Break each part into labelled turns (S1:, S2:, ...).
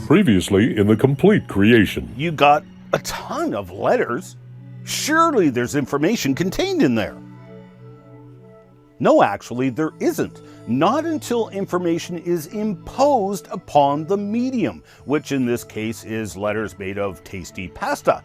S1: Previously in the complete creation.
S2: You got a ton of letters. Surely there's information contained in there. No, actually, there isn't. Not until information is imposed upon the medium, which in this case is letters made of tasty pasta.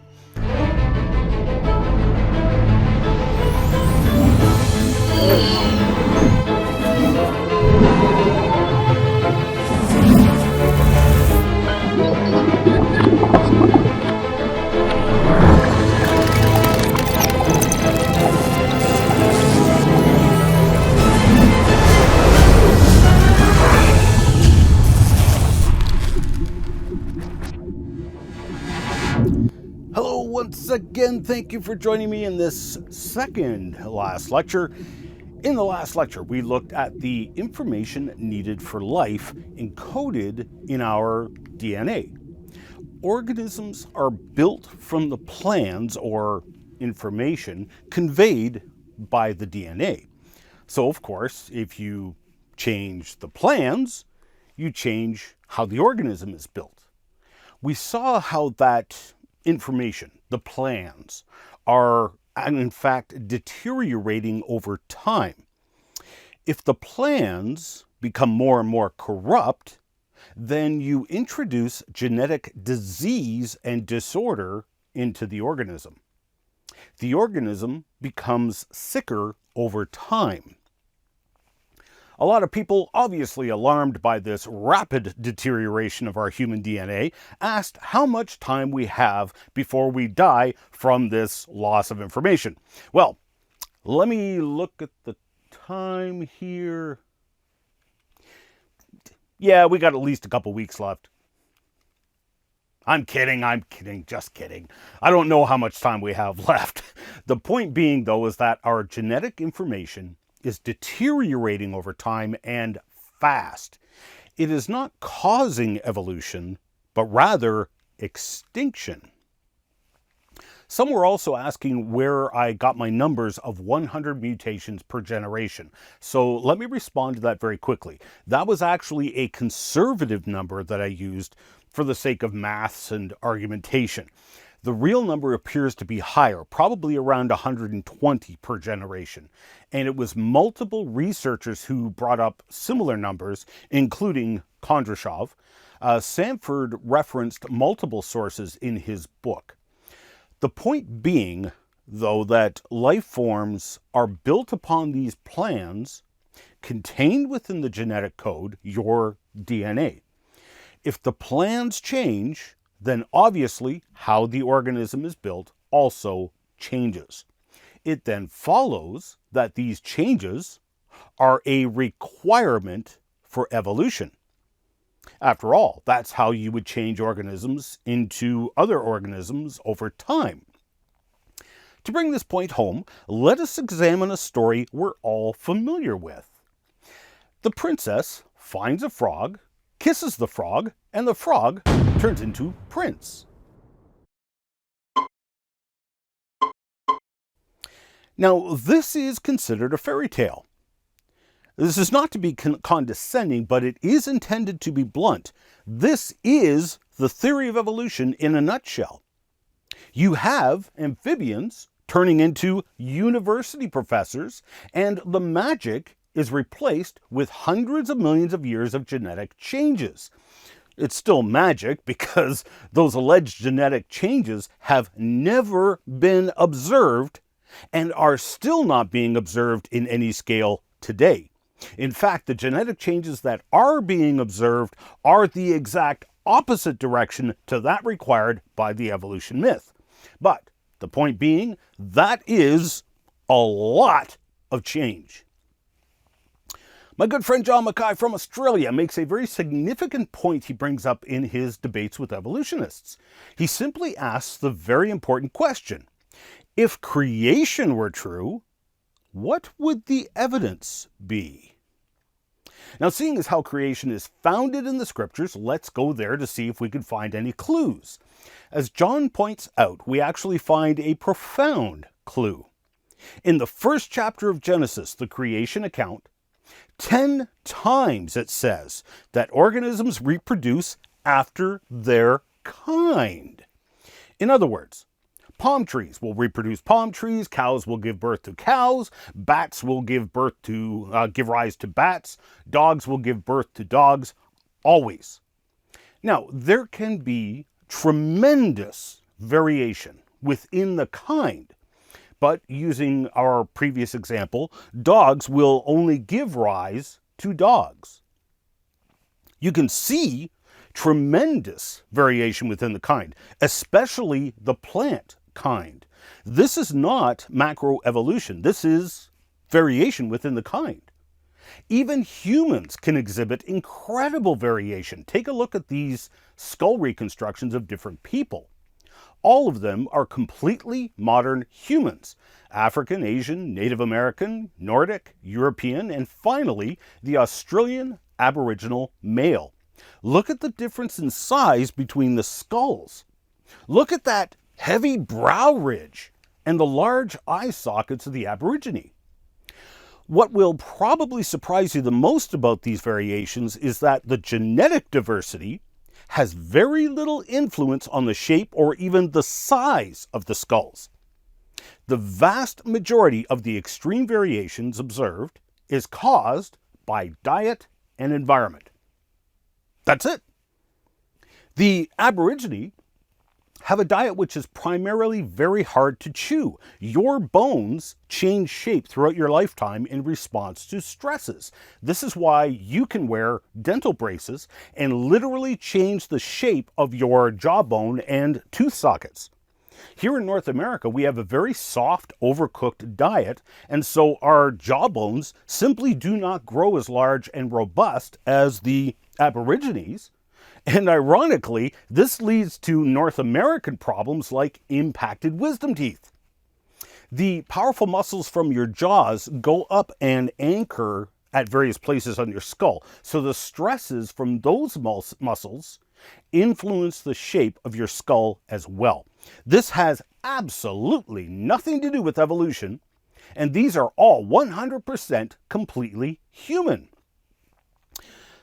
S2: Hello once again, thank you for joining me in this second last lecture. In the last lecture, we looked at the information needed for life encoded in our DNA. Organisms are built from the plans or information conveyed by the DNA. So of course, if you change the plans, you change how the organism is built. We saw how that information, the plans, are in fact deteriorating over time. If the plans become more and more corrupt, then you introduce genetic disease and disorder into the organism. The organism becomes sicker over time. A lot of people, obviously alarmed by this rapid deterioration of our human DNA, asked how much time we have before we die from this loss of information. Well, let me look at the time here. Yeah, we got at least a couple weeks left. I'm kidding, just kidding. I don't know how much time we have left. The point being, though, is that our genetic information is deteriorating over time and fast. It is not causing evolution, but rather extinction. Some were also asking where I got my numbers of 100 mutations per generation. So let me respond to that very quickly. That was actually a conservative number that I used for the sake of maths and argumentation. The real number appears to be higher, probably around 120 per generation. And it was multiple researchers who brought up similar numbers, including Kondrashov. Sanford referenced multiple sources in his book. The point being, though, that life forms are built upon these plans contained within the genetic code, your DNA. If the plans change, then obviously how the organism is built also changes. It then follows that these changes are a requirement for evolution. After all, that's how you would change organisms into other organisms over time. To bring this point home, let us examine a story we're all familiar with. The princess finds a frog, kisses the frog, and the frog turns into Prince. Now, this is considered a fairy tale. This is not to be condescending, but it is intended to be blunt. This is the theory of evolution in a nutshell. You have amphibians turning into university professors, and the magic is replaced with hundreds of millions of years of genetic changes. It's still magic because those alleged genetic changes have never been observed and are still not being observed in any scale today. In fact, the genetic changes that are being observed are the exact opposite direction to that required by the evolution myth. But the point being, that is a lot of change. My good friend John Mackay from Australia makes a very significant point he brings up in his debates with evolutionists. He simply asks the very important question: if creation were true, what would the evidence be? Now, seeing as how creation is founded in the scriptures, let's go there to see if we can find any clues. As John points out, we actually find a profound clue. In the first chapter of Genesis, the creation account, 10 times it says that organisms reproduce after their kind. In other words, palm trees will reproduce palm trees, cows will give birth to cows, bats will give rise to bats, dogs will give birth to dogs, always. Now, there can be tremendous variation within the kind, but using our previous example, dogs will only give rise to dogs. You can see tremendous variation within the kind, especially the plant kind. This is not macroevolution. This is variation within the kind. Even humans can exhibit incredible variation. Take a look at these skull reconstructions of different people. All of them are completely modern humans. African, Asian, Native American, Nordic, European, and finally, the Australian Aboriginal male. Look at the difference in size between the skulls. Look at that heavy brow ridge and the large eye sockets of the Aborigine. What will probably surprise you the most about these variations is that the genetic diversity has very little influence on the shape or even the size of the skulls. The vast majority of the extreme variations observed is caused by diet and environment. That's it. The Aborigine have a diet which is primarily very hard to chew. Your bones change shape throughout your lifetime in response to stresses. This is why you can wear dental braces and literally change the shape of your jawbone and tooth sockets. Here in North America, we have a very soft, overcooked diet, and so our jawbones simply do not grow as large and robust as the Aborigines. And ironically, this leads to North American problems like impacted wisdom teeth. The powerful muscles from your jaws go up and anchor at various places on your skull. So the stresses from those muscles influence the shape of your skull as well. This has absolutely nothing to do with evolution, and these are all 100% completely human.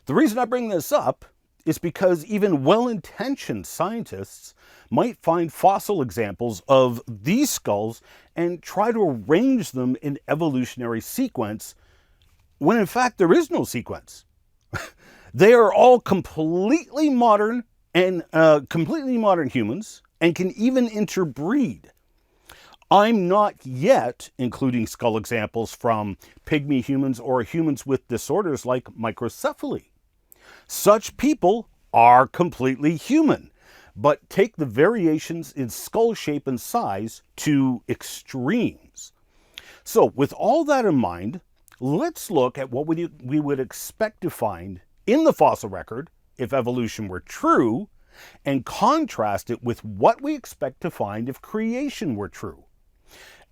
S2: The reason I bring this up is because even well-intentioned scientists might find fossil examples of these skulls and try to arrange them in evolutionary sequence, when in fact there is no sequence. They are all completely modern humans and can even interbreed. I'm not yet including skull examples from pygmy humans or humans with disorders like microcephaly. Such people are completely human, but take the variations in skull shape and size to extremes. So with all that in mind, let's look at what we would expect to find in the fossil record if evolution were true, and contrast it with what we expect to find if creation were true.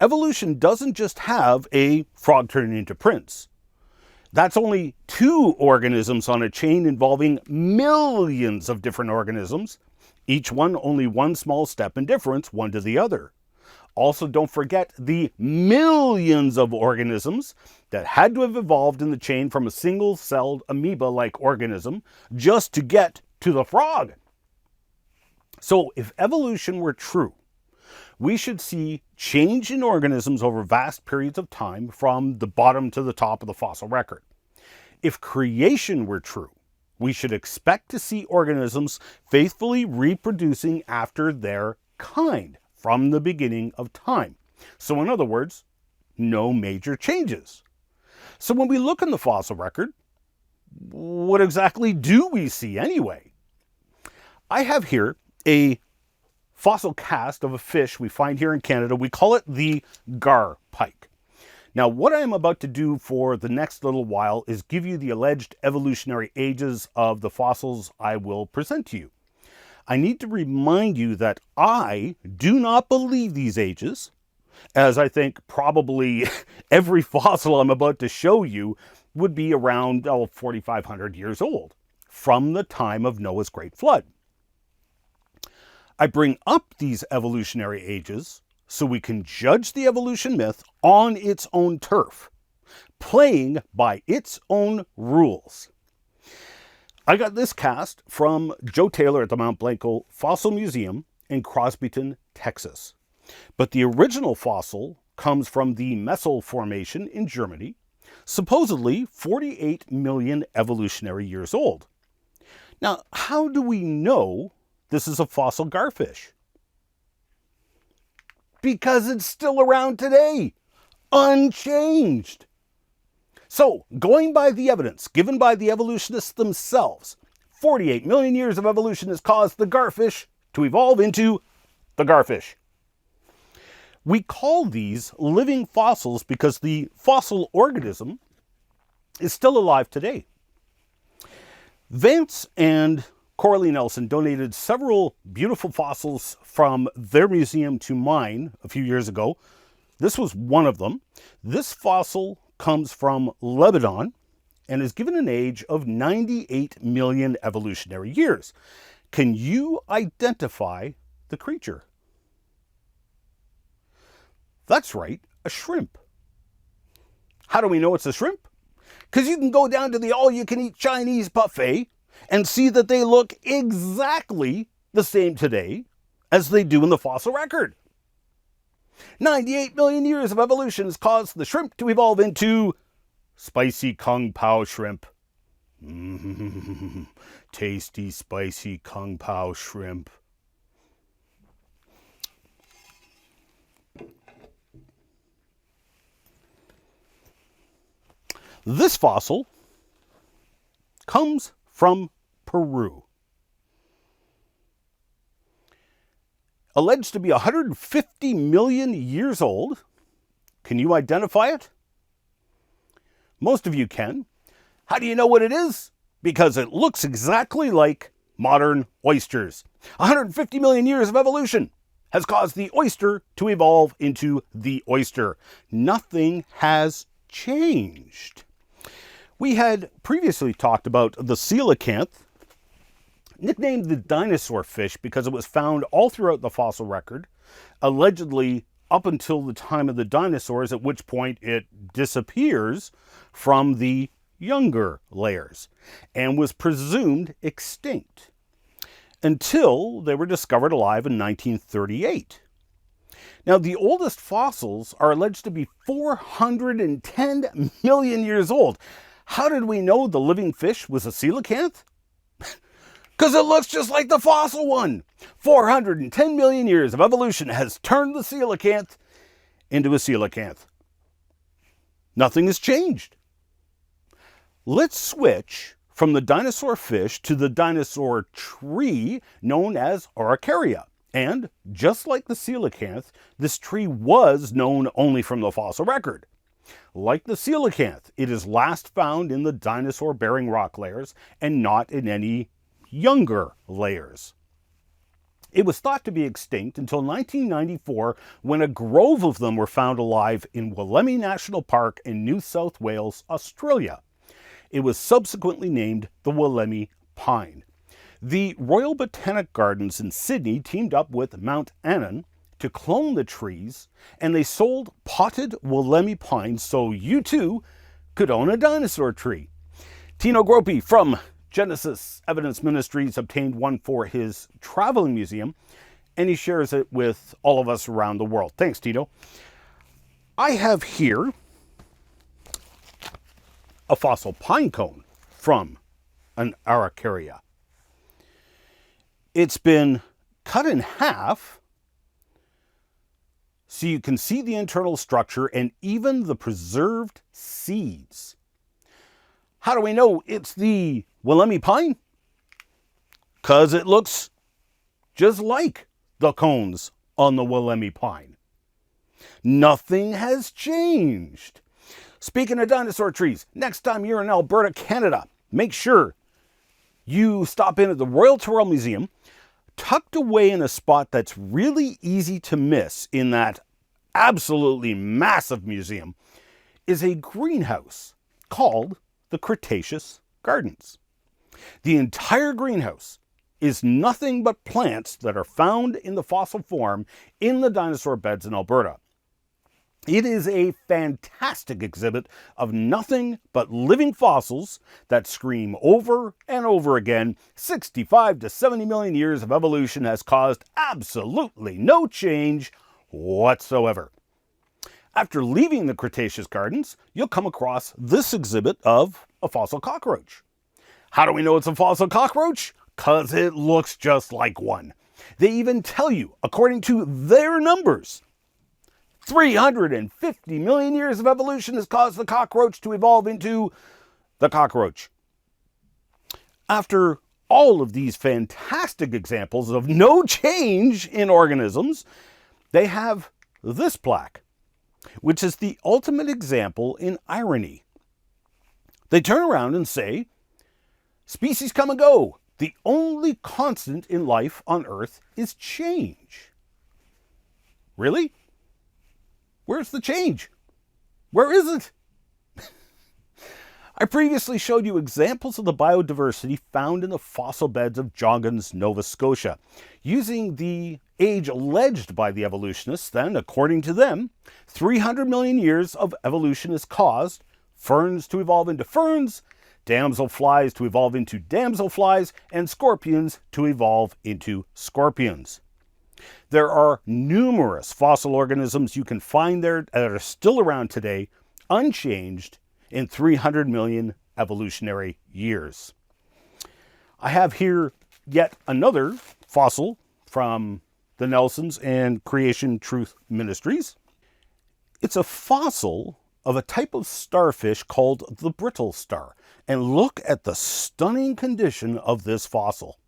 S2: Evolution doesn't just have a frog turning into prince. That's only 2 organisms on a chain involving millions of different organisms, each one only one small step in difference, one to the other. Also, don't forget the millions of organisms that had to have evolved in the chain from a single-celled amoeba-like organism just to get to the frog. So, if evolution were true, we should see change in organisms over vast periods of time from the bottom to the top of the fossil record. If creation were true, we should expect to see organisms faithfully reproducing after their kind from the beginning of time. So in other words, no major changes. So when we look in the fossil record, what exactly do we see anyway? I have here a fossil cast of a fish we find here in Canada. We call it the gar pike. Now, what I am about to do for the next little while is give you the alleged evolutionary ages of the fossils I will present to you. I need to remind you that I do not believe these ages, as I think probably every fossil I'm about to show you would be around 4,500 years old, from the time of Noah's Great Flood. I bring up these evolutionary ages so we can judge the evolution myth on its own turf, playing by its own rules. I got this cast from Joe Taylor at the Mount Blanco Fossil Museum in Crosbyton, Texas. But the original fossil comes from the Messel Formation in Germany, supposedly 48 million evolutionary years old. Now, how do we know this is a fossil garfish? Because it's still around today, unchanged. So, going by the evidence given by the evolutionists themselves, 48 million years of evolution has caused the garfish to evolve into the garfish. We call these living fossils because the fossil organism is still alive today. Vance and Coralie Nelson donated several beautiful fossils from their museum to mine a few years ago. This was one of them. This fossil comes from Lebanon and is given an age of 98 million evolutionary years. Can you identify the creature? That's right, a shrimp. How do we know it's a shrimp? Because you can go down to the all-you-can-eat Chinese buffet and see that they look exactly the same today as they do in the fossil record. 98 million years of evolution has caused the shrimp to evolve into spicy Kung Pao shrimp. Tasty, spicy Kung Pao shrimp. This fossil comes from Peru. Alleged to be 150 million years old. Can you identify it? Most of you can. How do you know what it is? Because it looks exactly like modern oysters. 150 million years of evolution has caused the oyster to evolve into the oyster. Nothing has changed. We had previously talked about the coelacanth, nicknamed the dinosaur fish because it was found all throughout the fossil record, allegedly up until the time of the dinosaurs, at which point it disappears from the younger layers and was presumed extinct until they were discovered alive in 1938. Now, the oldest fossils are alleged to be 410 million years old. How did we know the living fish was a coelacanth? Because it looks just like the fossil one. 410 million years of evolution has turned the coelacanth into a coelacanth. Nothing has changed. Let's switch from the dinosaur fish to the dinosaur tree known as Ediacaran. And just like the coelacanth, this tree was known only from the fossil record. Like the coelacanth, it is last found in the dinosaur-bearing rock layers and not in any younger layers. It was thought to be extinct until 1994 when a grove of them were found alive in Wollemi National Park in New South Wales, Australia. It was subsequently named the Wollemi pine. The Royal Botanic Gardens in Sydney teamed up with Mount Annan to clone the trees, and they sold potted Wollemi pines so you too could own a dinosaur tree. Tino Groppi from Genesis Evidence Ministries obtained one for his traveling museum, and he shares it with all of us around the world. Thanks, Tino. I have here a fossil pine cone from an Ediacaran. It's been cut in half so you can see the internal structure and even the preserved seeds. How do we know it's the Wollemi pine? Because it looks just like the cones on the Wollemi pine. Nothing has changed. Speaking of dinosaur trees, next time you're in Alberta, Canada, make sure you stop in at the Royal Tyrrell Museum. Tucked away in a spot that's really easy to miss in that absolutely massive museum is a greenhouse called the Cretaceous Gardens. The entire greenhouse is nothing but plants that are found in the fossil form in the dinosaur beds in Alberta. It is a fantastic exhibit of nothing but living fossils that scream over and over again, 65 to 70 million years of evolution has caused absolutely no change whatsoever. After leaving the Cretaceous gardens, you'll come across this exhibit of a fossil cockroach. How do we know it's a fossil cockroach? Because it looks just like one. They even tell you, according to their numbers, 350 million years of evolution has caused the cockroach to evolve into the cockroach. After all of these fantastic examples of no change in organisms, they have this plaque, which is the ultimate example in irony. They turn around and say, species come and go. The only constant in life on Earth is change. Really? Where's the change? Where is it? I previously showed you examples of the biodiversity found in the fossil beds of Joggins, Nova Scotia. Using the age alleged by the evolutionists, then, according to them, 300 million years of evolution has caused ferns to evolve into ferns, damselflies to evolve into damselflies, and scorpions to evolve into scorpions. There are numerous fossil organisms you can find there that are still around today, unchanged in 300 million evolutionary years. I have here yet another fossil from the Nelsons and Creation Truth Ministries. It's a fossil of a type of starfish called the brittle star. And look at the stunning condition of this fossil.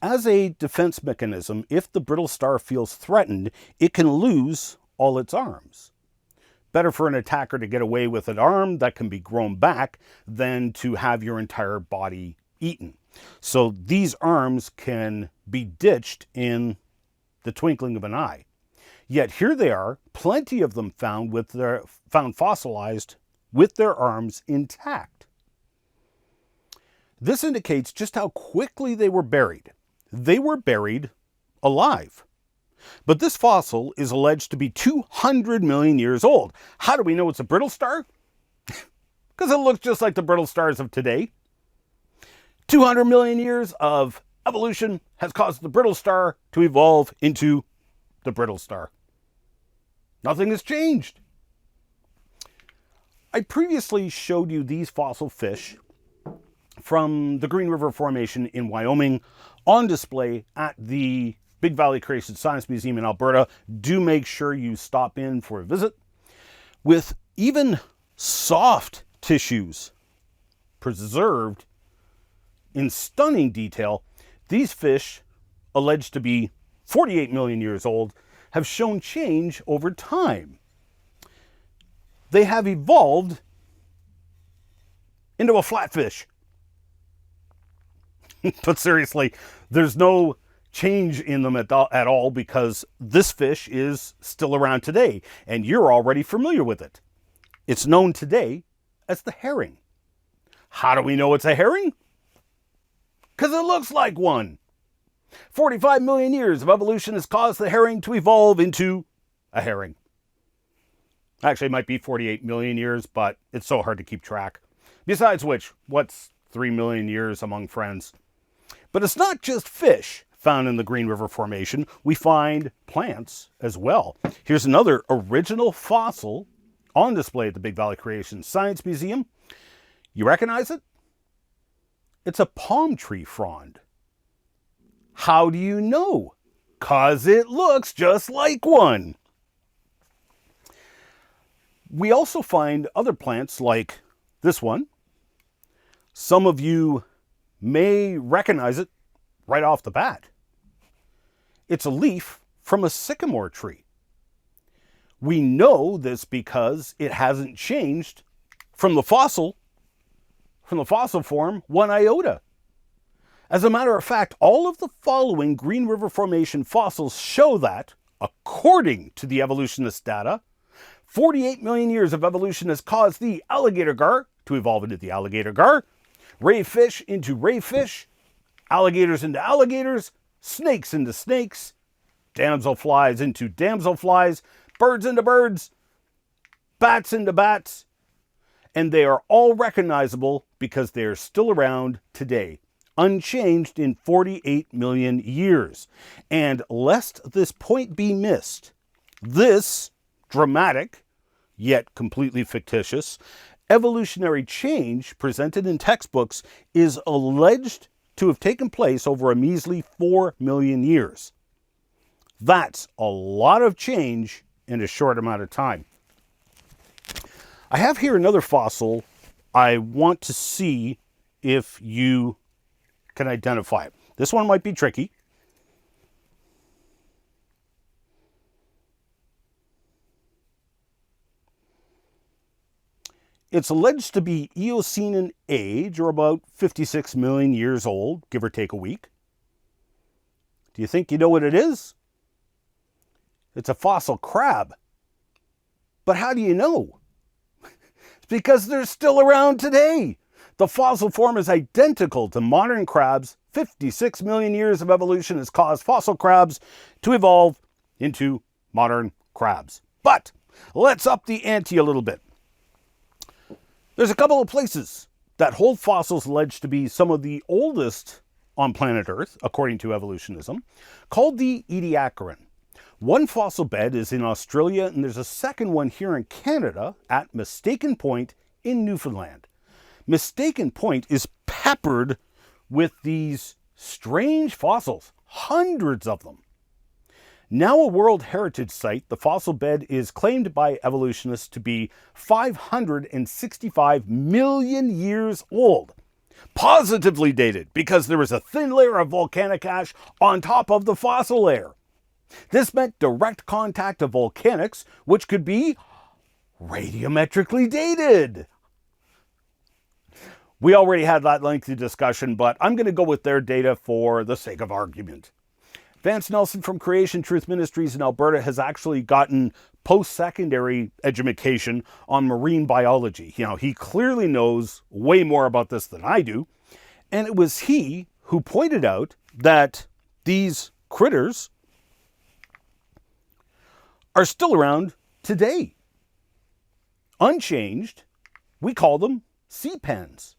S2: As a defense mechanism, if the brittle star feels threatened, it can lose all its arms. Better for an attacker to get away with an arm that can be grown back than to have your entire body eaten. So these arms can be ditched in the twinkling of an eye. Yet here they are, plenty of them found fossilized with their arms intact. This indicates just how quickly they were buried. They were buried alive. But this fossil is alleged to be 200 million years old. How do we know it's a brittle star? Because it looks just like the brittle stars of today. 200 million years of evolution has caused the brittle star to evolve into the brittle star. Nothing has changed. I previously showed you these fossil fish from the Green River Formation in Wyoming on display at the Big Valley Cretaceous Science Museum in Alberta. Do make sure you stop in for a visit. With even soft tissues preserved in stunning detail, these fish, alleged to be 48 million years old, have shown change over time. They have evolved into a flatfish. But seriously, there's no change in them at all because this fish is still around today, and you're already familiar with it. It's known today as the herring. How do we know it's a herring? Because it looks like one. 45 million years of evolution has caused the herring to evolve into a herring. Actually, it might be 48 million years, but it's so hard to keep track. Besides which, what's 3 million years among friends? But it's not just fish found in the Green River Formation. We find plants as well. Here's another original fossil on display at the Big Valley Creation Science Museum. You recognize it? It's a palm tree frond. How do you know? 'Cause it looks just like one. We also find other plants like this one. Some of you may recognize it right off the bat. It's a leaf from a sycamore tree. We know this because it hasn't changed from the fossil form one iota. As a matter of fact, all of the following Green River Formation fossils show that, according to the evolutionist data, 48 million years of evolution has caused the alligator gar to evolve into the alligator gar, ray fish into ray fish, alligators into alligators, snakes into snakes, damselflies into damselflies, birds into birds, bats into bats, and they are all recognizable because they are still around today, unchanged in 48 million years. And lest this point be missed, this dramatic, yet completely fictitious, evolutionary change presented in textbooks is alleged to have taken place over a measly 4 million years. That's a lot of change in a short amount of time. I have here another fossil. I want to see if you can identify it. This one might be tricky. It's alleged to be Eocene in age, or about 56 million years old, give or take a week. Do you think you know what it is? It's a fossil crab. But how do you know? It's because they're still around today. The fossil form is identical to modern crabs. 56 million years of evolution has caused fossil crabs to evolve into modern crabs. But let's up the ante a little bit. There's a couple of places that hold fossils alleged to be some of the oldest on planet Earth, according to evolutionism, called the Ediacaran. One fossil bed is in Australia, and there's a second one here in Canada at Mistaken Point in Newfoundland. Mistaken Point is peppered with these strange fossils, hundreds of them. Now a World Heritage Site, the fossil bed is claimed by evolutionists to be 565 million years old. Positively dated because there was a thin layer of volcanic ash on top of the fossil layer. This meant direct contact of volcanics, which could be radiometrically dated. We already had that lengthy discussion, but I'm going to go with their data for the sake of argument. Vance Nelson from Creation Truth Ministries in Alberta has actually gotten post-secondary education on marine biology. You know, he clearly knows way more about this than I do. And it was he who pointed out that these critters are still around today. Unchanged, we call them sea pens.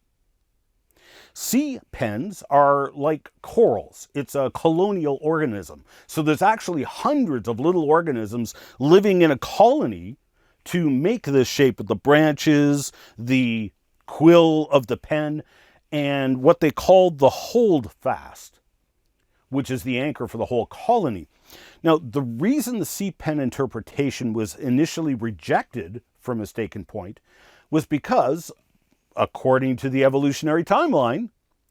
S2: Sea pens are like corals. It's a colonial organism. So there's actually hundreds of little organisms living in a colony to make this shape with the branches, the quill of the pen, and what they called the holdfast, which is the anchor for the whole colony. Now, the reason the sea pen interpretation was initially rejected from Mistaken Point was because, according to the evolutionary timeline,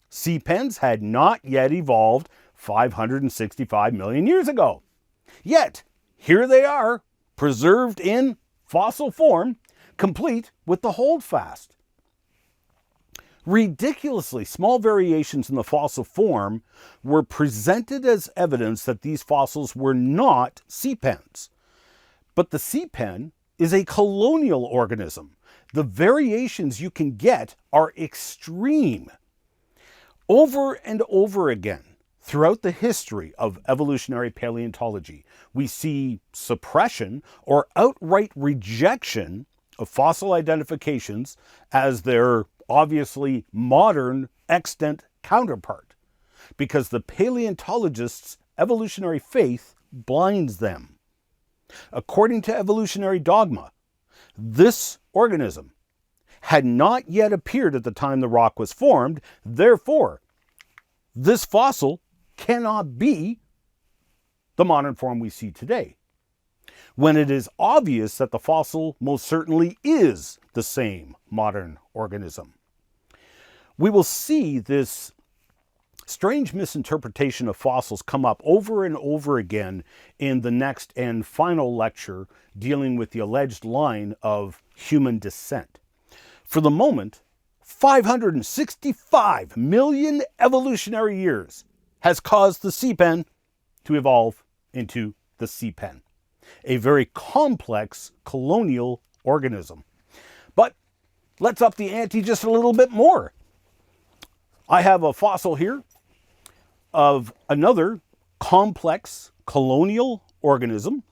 S2: sea pens had not yet evolved 565 million years ago. Yet, here they are, preserved in fossil form, complete with the holdfast. Ridiculously small variations in the fossil form were presented as evidence that these fossils were not sea pens. But the sea pen is a colonial organism. The variations you can get are extreme. Over and over again, throughout the history of evolutionary paleontology, we see suppression or outright rejection of fossil identifications as their obviously modern extant counterpart, because the paleontologists' evolutionary faith blinds them. According to evolutionary dogma, this organism had not yet appeared at the time the rock was formed. Therefore, this fossil cannot be the modern form we see today, when it is obvious that the fossil most certainly is the same modern organism. We will see this strange misinterpretation of fossils come up over and over again in the next and final lecture dealing with the alleged line of human descent. For the moment, 565 million evolutionary years has caused the sea pen to evolve into the sea pen, a very complex colonial organism. But let's up the ante just a little bit more. I have a fossil here of another complex colonial organism.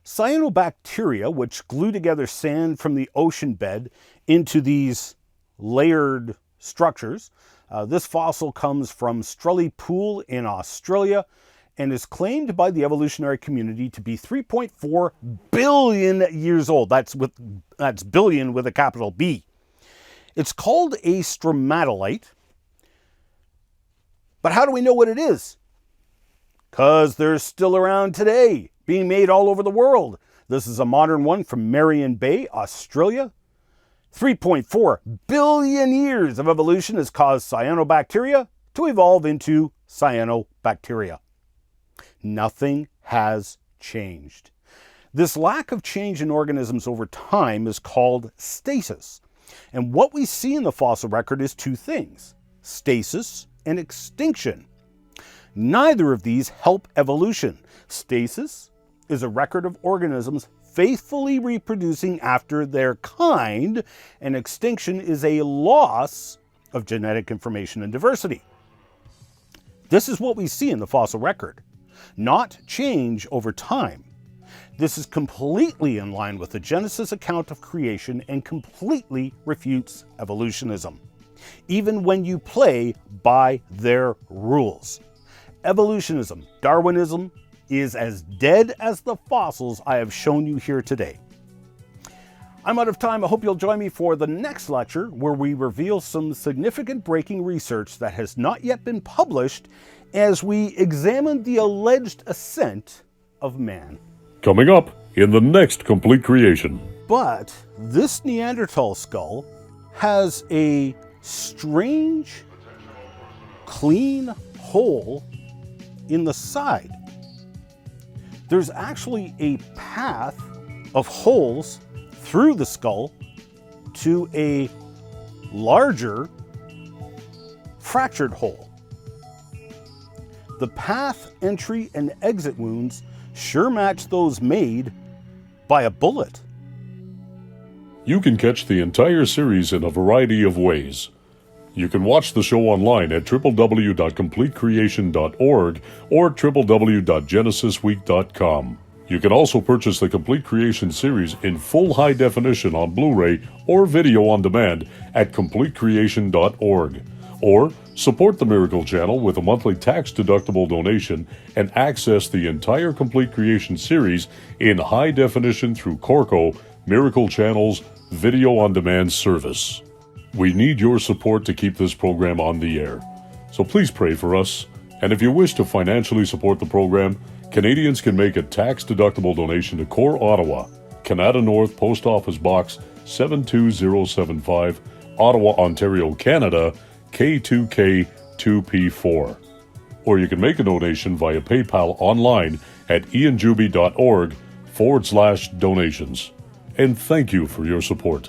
S2: Cyanobacteria, which glue together sand from the ocean bed into these layered structures. This fossil comes from Strully Pool in Australia and is claimed by the evolutionary community to be 3.4 billion years old. That's billion with a capital B. It's called a stromatolite. But how do we know what it is? Because they're still around today, being made all over the world. This is a modern one from Marion Bay, Australia. 3.4 billion years of evolution has caused cyanobacteria to evolve into cyanobacteria. Nothing has changed. This lack of change in organisms over time is called stasis. And what we see in the fossil record is two things: stasis and extinction. Neither of these help evolution. Stasis is a record of organisms faithfully reproducing after their kind, and extinction is a loss of genetic information and diversity. This is what we see in the fossil record, not change over time. This is completely in line with the Genesis account of creation and completely refutes evolutionism, even when you play by their rules. Evolutionism, Darwinism, is as dead as the fossils I have shown you here today. I'm out of time. I hope you'll join me for the next lecture, where we reveal some significant breaking research that has not yet been published as we examine the alleged ascent of man.
S1: Coming up in the next Complete Creation.
S2: But this Neanderthal skull has a strange, clean hole in the side. There's actually a path of holes through the skull to a larger fractured hole. The path, entry, and exit wounds sure match those made by a bullet.
S1: You can catch the entire series in a variety of ways. You can watch the show online at www.completecreation.org or www.genesisweek.com. You can also purchase the Complete Creation series in full high definition on Blu-ray or video on demand at completecreation.org. Or support the Miracle Channel with a monthly tax-deductible donation and access the entire Complete Creation series in high definition through Corco, Miracle Channel's video on demand service. We need your support to keep this program on the air, so please pray for us. And if you wish to financially support the program, Canadians can make a tax-deductible donation to Core Ottawa, Canada North Post Office Box 72075, Ottawa, Ontario, Canada, K2K2P4. Or you can make a donation via PayPal online at ianjuby.org/donations. And thank you for your support.